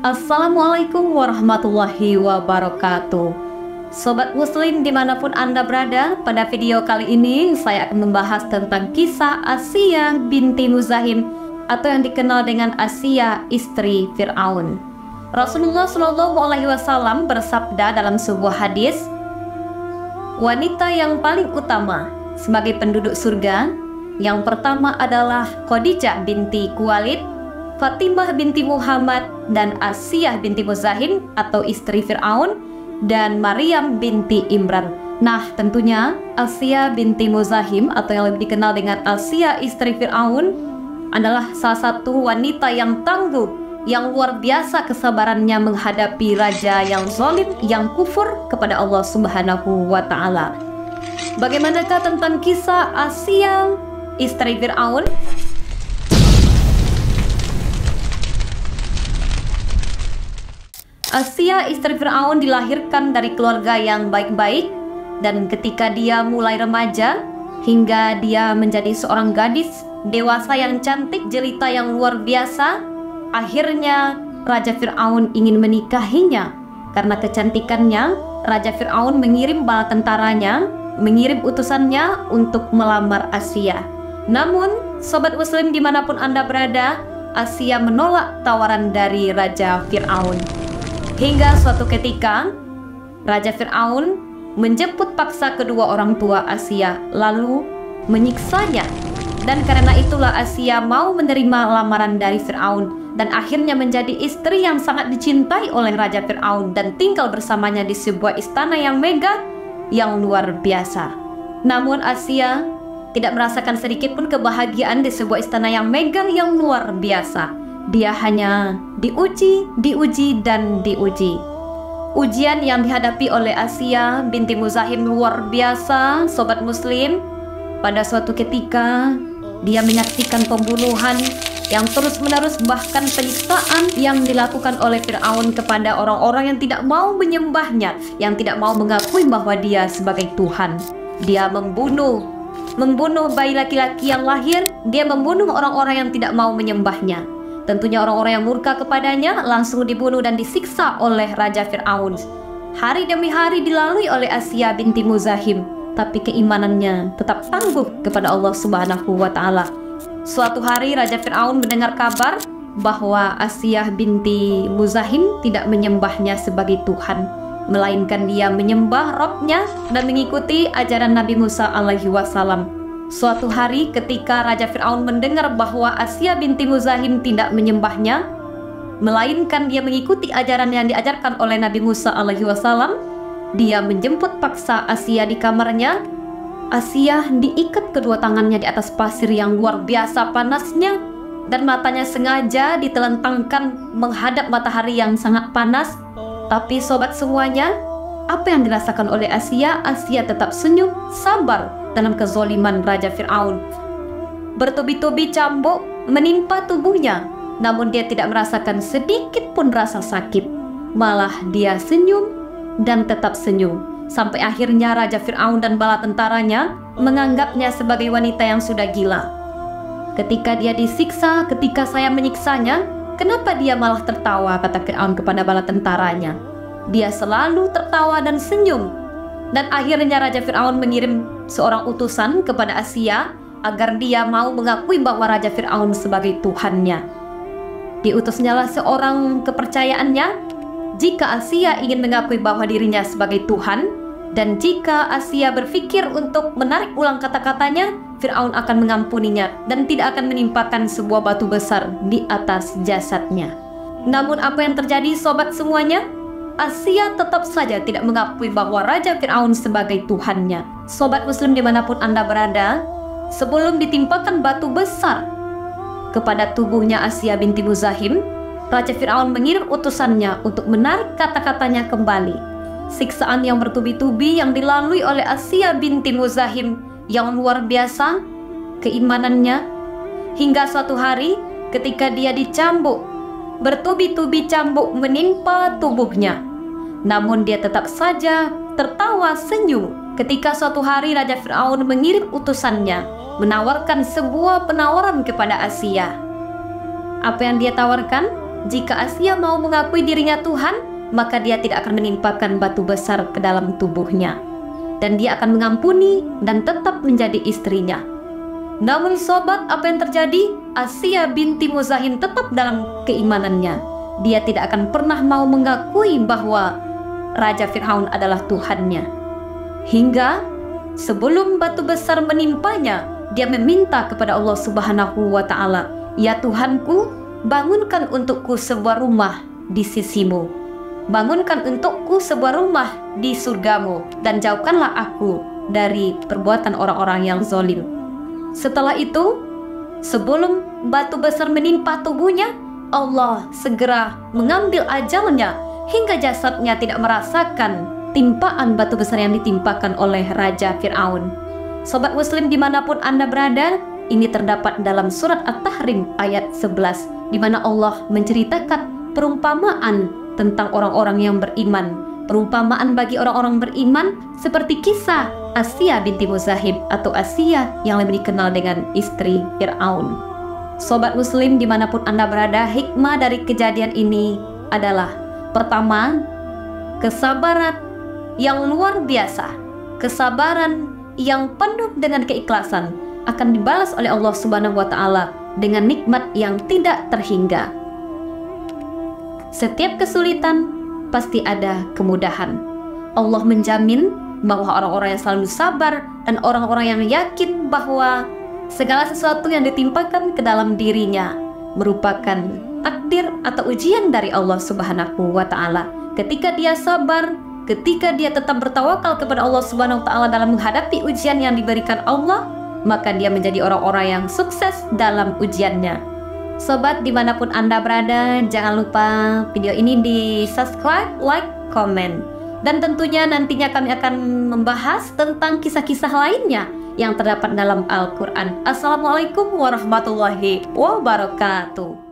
Assalamualaikum warahmatullahi wabarakatuh. Sobat muslim dimanapun Anda berada, pada video kali ini saya akan membahas tentang kisah Asiyah binti Muzahim atau yang dikenal dengan Asiyah istri Fir'aun. Rasulullah SAW bersabda dalam sebuah hadis, wanita yang paling utama sebagai penduduk surga, yang pertama adalah Khadijah binti Khuwailid, Fatimah binti Muhammad, dan Asiyah binti Muzahim atau istri Fir'aun, dan Maryam binti Imran. Nah, tentunya Asiyah binti Muzahim atau yang lebih dikenal dengan Asiyah istri Fir'aun adalah salah satu wanita yang tangguh, yang luar biasa kesabarannya menghadapi raja yang zalim, yang kufur kepada Allah Subhanahu wa Ta'ala. Bagaimanakah tentang kisah Asiyah istri Fir'aun? Asiyah istri Fir'aun dilahirkan dari keluarga yang baik-baik, dan ketika dia mulai remaja hingga dia menjadi seorang gadis dewasa yang cantik jelita yang luar biasa, akhirnya Raja Fir'aun ingin menikahinya. Karena kecantikannya, Raja Fir'aun mengirim bala tentaranya, mengirim utusannya untuk melamar Asiyah. Namun, sobat muslim dimanapun Anda berada, Asiyah menolak tawaran dari Raja Fir'aun. Hingga suatu ketika, Raja Fir'aun menjemput paksa kedua orang tua Asiyah, lalu menyiksanya. Dan karena itulah Asiyah mau menerima lamaran dari Fir'aun, dan akhirnya menjadi istri yang sangat dicintai oleh Raja Fir'aun, dan tinggal bersamanya di sebuah istana yang megah, yang luar biasa. Namun Asiyah tidak merasakan sedikit pun kebahagiaan di sebuah istana yang megah, yang luar biasa. Dia hanya diuji, dan diuji. Ujian yang dihadapi oleh Asiyah binti Muzahim luar biasa, sobat muslim. Pada suatu ketika, dia menyaksikan pembunuhan yang terus-menerus, bahkan penyiksaan yang dilakukan oleh Fir'aun kepada orang-orang yang tidak mau menyembahnya, yang tidak mau mengakui bahwa dia sebagai Tuhan. Dia membunuh bayi laki-laki yang lahir, dia membunuh orang-orang yang tidak mau menyembahnya. Tentunya orang-orang yang murka kepadanya langsung dibunuh dan disiksa oleh Raja Fir'aun. Hari demi hari dilalui oleh Asiyah binti Muzahim, tapi keimanannya tetap tangguh kepada Allah Subhanahu wa Ta'ala. Suatu hari Raja Fir'aun mendengar kabar bahwa Asiyah binti Muzahim tidak menyembahnya sebagai Tuhan, melainkan dia menyembah Rabbnya dan mengikuti ajaran Nabi Musa alaihi wasallam. Suatu hari ketika Raja Fir'aun mendengar bahwa Asiyah binti Muzahim tidak menyembahnya, melainkan dia mengikuti ajaran yang diajarkan oleh Nabi Musa alaihi wasallam, dia menjemput paksa Asiyah di kamarnya. Asiyah diikat kedua tangannya di atas pasir yang luar biasa panasnya, dan matanya sengaja ditelentangkan menghadap matahari yang sangat panas. Tapi sobat semuanya, apa yang dirasakan oleh Asiyah? Asiyah tetap senyum, sabar dalam kezoliman Raja Fir'aun. Bertubi-tubi cambuk menimpa tubuhnya, namun dia tidak merasakan sedikit pun rasa sakit. Malah dia senyum dan tetap senyum. Sampai akhirnya Raja Fir'aun dan bala tentaranya menganggapnya sebagai wanita yang sudah gila. Ketika dia disiksa, ketika saya menyiksanya, kenapa dia malah tertawa, kata Fir'aun kepada bala tentaranya. Dia selalu tertawa dan senyum. Dan akhirnya Raja Fir'aun mengirim seorang utusan kepada Asiyah agar dia mau mengakui bahwa Raja Fir'aun sebagai Tuhannya. Diutusnyalah seorang kepercayaannya, jika Asiyah ingin mengakui bahwa dirinya sebagai Tuhan, dan jika Asiyah berpikir untuk menarik ulang kata-katanya, Fir'aun akan mengampuninya dan tidak akan menimpakan sebuah batu besar di atas jasadnya. Namun apa yang terjadi sobat semuanya? Asiyah tetap saja tidak mengakui bahwa Raja Fir'aun sebagai Tuhannya. Sobat muslim dimanapun Anda berada, sebelum ditimpakan batu besar kepada tubuhnya Asiyah binti Muzahim, Raja Fir'aun mengirim utusannya untuk menarik kata-katanya kembali. Siksaan yang bertubi-tubi yang dilalui oleh Asiyah binti Muzahim yang luar biasa keimanannya, hingga suatu hari ketika dia dicambuk, bertubi-tubi cambuk menimpa tubuhnya. Namun dia tetap saja tertawa senyum ketika suatu hari Raja Fir'aun mengirim utusannya menawarkan sebuah penawaran kepada Asiyah. Apa yang dia tawarkan? jika Asia mau mengakui dirinya Tuhan, maka dia tidak akan menimpakan batu besar ke dalam tubuhnya. Dan dia akan mengampuni dan tetap menjadi istrinya. Namun sobat, apa yang terjadi? Asia binti Muzahim tetap dalam keimanannya. Dia tidak akan pernah mau mengakui bahwa Raja Fir'aun adalah Tuhannya. Hingga sebelum batu besar menimpanya, dia meminta kepada Allah Subhanahu wa Ta'ala, "Ya Tuhanku, bangunkan untukku sebuah rumah di sisimu. Bangunkan untukku sebuah rumah di surgamu, dan jauhkanlah aku dari perbuatan orang-orang yang zalim." Setelah itu, sebelum batu besar menimpa tubuhnya, Allah segera mengambil ajalnya hingga jasadnya tidak merasakan timpaan batu besar yang ditimpakan oleh Raja Fir'aun. Sobat Muslim dimanapun Anda berada, ini terdapat dalam surat At-Tahrim ayat 11, di mana Allah menceritakan perumpamaan tentang orang-orang yang beriman. Perumpamaan bagi orang-orang beriman seperti kisah Asia binti Muzahim atau Asia yang lebih dikenal dengan istri Fir'aun. Sobat Muslim dimanapun Anda berada, hikmah dari kejadian ini adalah: pertama, kesabaran yang luar biasa, kesabaran yang penuh dengan keikhlasan akan dibalas oleh Allah Subhanahu wa Ta'ala dengan nikmat yang tidak terhingga. Setiap kesulitan pasti ada kemudahan. Allah menjamin bahwa orang-orang yang selalu sabar dan orang-orang yang yakin bahwa segala sesuatu yang ditimpakan ke dalam dirinya merupakan takdir atau ujian dari Allah Subhanahu wa Ta'ala. Ketika dia sabar, ketika dia tetap bertawakal kepada Allah Subhanahu wa Ta'ala dalam menghadapi ujian yang diberikan Allah, maka dia menjadi orang-orang yang sukses dalam ujiannya. Sobat dimanapun Anda berada, jangan lupa video ini di subscribe, like, komen. Dan tentunya nantinya kami akan membahas tentang kisah-kisah lainnya yang terdapat dalam Al-Quran. Assalamualaikum warahmatullahi wabarakatuh.